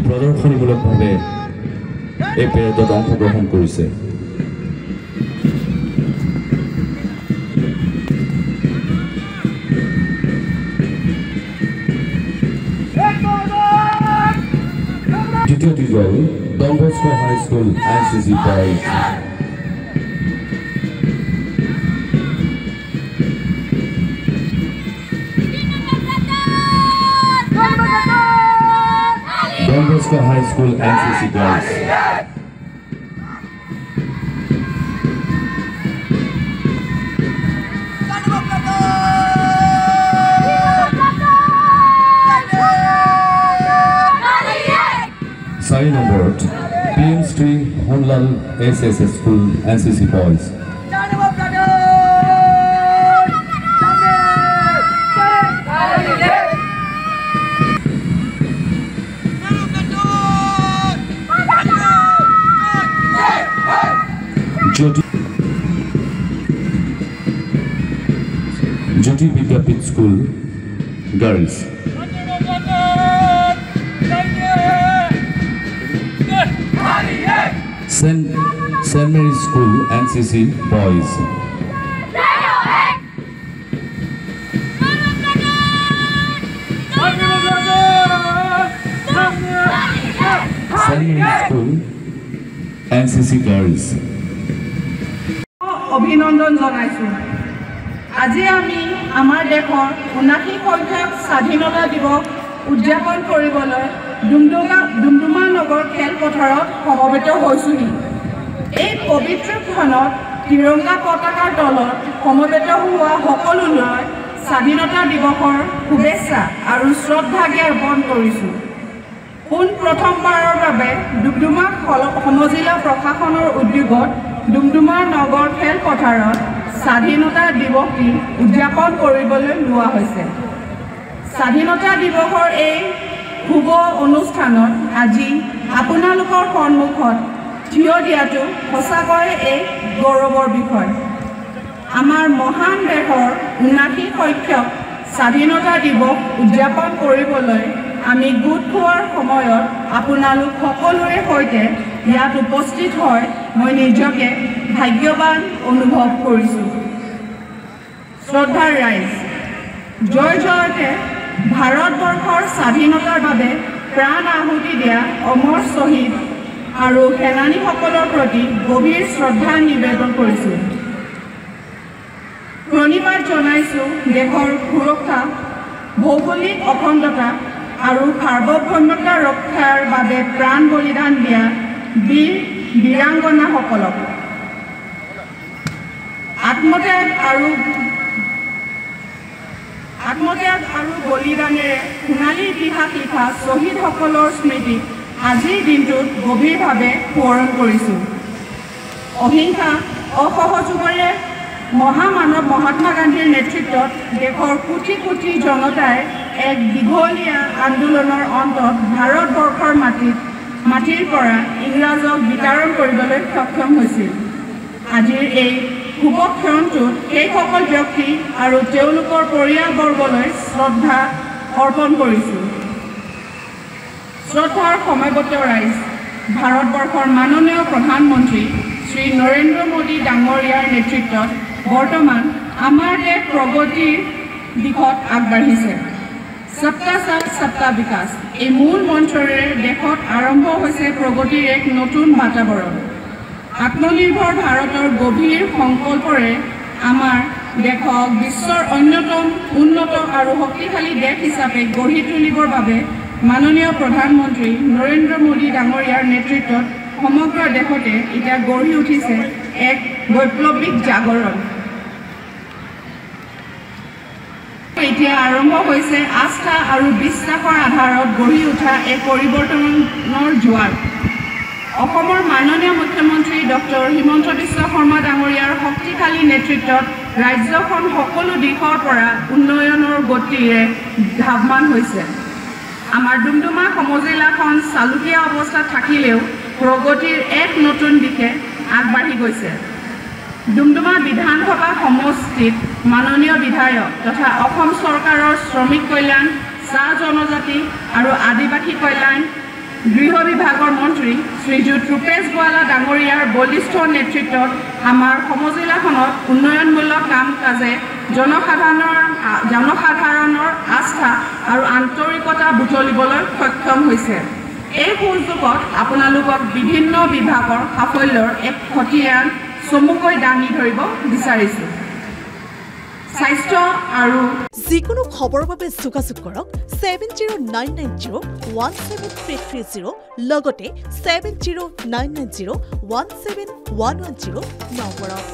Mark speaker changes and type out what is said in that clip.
Speaker 1: প্ৰদৰ্শনীমূলকভাৱে এই পেৰেডত অংশগ্ৰহণ কৰিছে। দ্বিতীয়টি দল Don Bosco high school NCC boys. Don Bosco High School NCC Girls. Sign numbered PM Street Honlal SSS School NCC Boys. Jyoti Vidyapit School Girls. St. Mary's School NCC Boys. St. Mary's School NCC Girls.
Speaker 2: অভিনন্দন জনাইছো। আজি আমি আমাৰ দেশৰ ৭৯ সংখ্যক স্বাধীনতা দিৱস উদযাপন কৰিবলৈ ডুমডুমা নগৰ খেলপথাৰত সমবেত হৈছোহি। এই পবিত্ৰ ক্ষণত তিৰংগা পতাকাৰ তলত সমবেত হোৱা সকলোলৈ স্বাধীনতা দিৱসৰ শুভেচ্ছা আৰু শ্ৰদ্ধা জ্ঞাপন কৰিছোঁ। প্ৰথমবাৰৰ বাবে ডুমডুমা সমজিলা প্ৰশাসনৰ উদ্যোগত ডুমডুমা নগৰ খেলপথাৰত স্বাধীনতা দিৱসটি উদযাপন কৰিবলৈ লোৱা হৈছে। স্বাধীনতা দিৱসৰ এই শুভ অনুষ্ঠানত আজি আপোনালোকৰ সন্মুখত থিয় দিয়াটো সঁচাকৈয়ে এক গৌৰৱৰ বিষয়। আমাৰ মহান দেশৰ ৭৯ সংখ্যক স্বাধীনতা দিৱস উদযাপন কৰিবলৈ আমি গোট খোৱাৰ সময়ত আপোনালোক সকলোৰে সৈতে ইয়াত উপস্থিত হৈ মই নিজকে ভাগ্যৱান অনুভৱ কৰিছোঁ। শ্ৰদ্ধাৰ ৰাইজ, জয় জয়তে ভাৰতবৰ্ষৰ স্বাধীনতাৰ বাবে প্ৰাণ আহুতি দিয়া অমৰ শ্বহীদ আৰু সেনানীসকলৰ প্ৰতি গভীৰ শ্ৰদ্ধা নিবেদন কৰিছোঁ। প্ৰণিপাত জনাইছোঁ দেশৰ সুৰক্ষা, ভৌগোলিক অখণ্ডতা আৰু সাৰ্বভৌমত্ব ৰক্ষাৰ বাবে প্ৰাণ বলিদান দিয়া বীৰ বীৰাংগনাসকলক। আত্মত্যাগ আৰু বলিদানেৰে সোণালী ইতিহাস লিখা শ্বহীদসকলৰ স্মৃতিক আজিৰ দিনটোত গভীৰভাৱে সোঁৱৰণ কৰিছোঁ। অহিংসা অসহযোগেৰে মহামানৱ মহাত্মা গান্ধীৰ নেতৃত্বত দেশৰ কোটি কোটি জনতাই এক দীঘলীয়া আন্দোলনৰ অন্তত ভাৰতবৰ্ষৰ মাটিৰ পৰা ইংৰাজক বিতাৰণ কৰিবলৈ সক্ষম হৈছিল। আজিৰ এই শুভ ক্ষণটোত সেইসকল ব্যক্তি আৰু তেওঁলোকৰ পৰিয়ালবৰ্গলৈ শ্ৰদ্ধা অৰ্পণ কৰিছোঁ। শ্ৰদ্ধাৰ সময়বদ্ধ ৰাইজ, ভাৰতবৰ্ষৰ মাননীয় প্ৰধানমন্ত্ৰী শ্ৰী নৰেন্দ্ৰ মোদী ডাঙৰীয়াৰ নেতৃত্বত বৰ্তমান আমাৰ দেশ প্ৰগতিৰ দিশত আগবাঢ়িছে। সবকা সাথ সবকা বিকাশ এই মূল মন্ত্ৰৰে দেশত আৰম্ভ হৈছে প্ৰগতিৰ এক নতুন বাতাবৰণ। আত্মনিৰ্ভৰ ভাৰতৰ গভীৰ সংকল্পৰে আমাৰ দেশক বিশ্বৰ অন্যতম উন্নত আৰু শক্তিশালী দেশ হিচাপে গঢ়ি তুলিবৰ বাবে মাননীয় প্ৰধানমন্ত্ৰী নৰেন্দ্ৰ মোদী ডাঙৰীয়াৰ নেতৃত্বত সমগ্ৰ দেশতে এতিয়া গঢ়ি উঠিছে এক বৈপ্লৱিক জাগৰণ। এতিয়া আৰম্ভ হৈছে আস্থা আৰু বিশ্বাসৰ আধাৰত গঢ়ি উঠা এক পৰিৱৰ্তনৰ জোৱাৰ। অসমৰ মাননীয় মুখ্যমন্ত্ৰী ডক্টৰ হিমন্ত বিশ্ব শৰ্মা ডাঙৰীয়াৰ শক্তিশালী নেতৃত্বত ৰাজ্যখন সকলো দিশৰ পৰা উন্নয়নৰ গতিৰে ধাৱমান হৈছে। আমাৰ ডুমডুমা সমজিলাখন চালুকীয়া অৱস্থাত থাকিলেও প্ৰগতিৰ এক নতুন দিশে আগবাঢ়ি গৈছে। ডুমডুমা বিধানসভা সমষ্টিত মাননীয় বিধায়ক তথা অসম চৰকাৰৰ শ্ৰমিক কল্যাণ, চাহ জনজাতি আৰু আদিবাসী কল্যাণ গৃহ বিভাগৰ মন্ত্ৰী শ্ৰীযুত ৰূপেশ গোৱালা ডাঙৰীয়াৰ বলিষ্ঠ নেতৃত্বত আমাৰ সমজিলাখনত উন্নয়নমূলক কাম কাজে জনসাধাৰণৰ আস্থা আৰু আন্তৰিকতা বুটলিবলৈ সক্ষম হৈছে। এই সুযোগত আপোনালোকক বিভিন্ন বিভাগৰ সাফল্যৰ এক খতিয়ান চমুকৈ দাঙি ধৰিব বিচাৰিছোঁ। স্বাস্থ্য আৰু
Speaker 3: যিকোনো খবৰৰ বাবে যোগাযোগ কৰক 7099017330 লগতে 7099017110 নম্বৰত।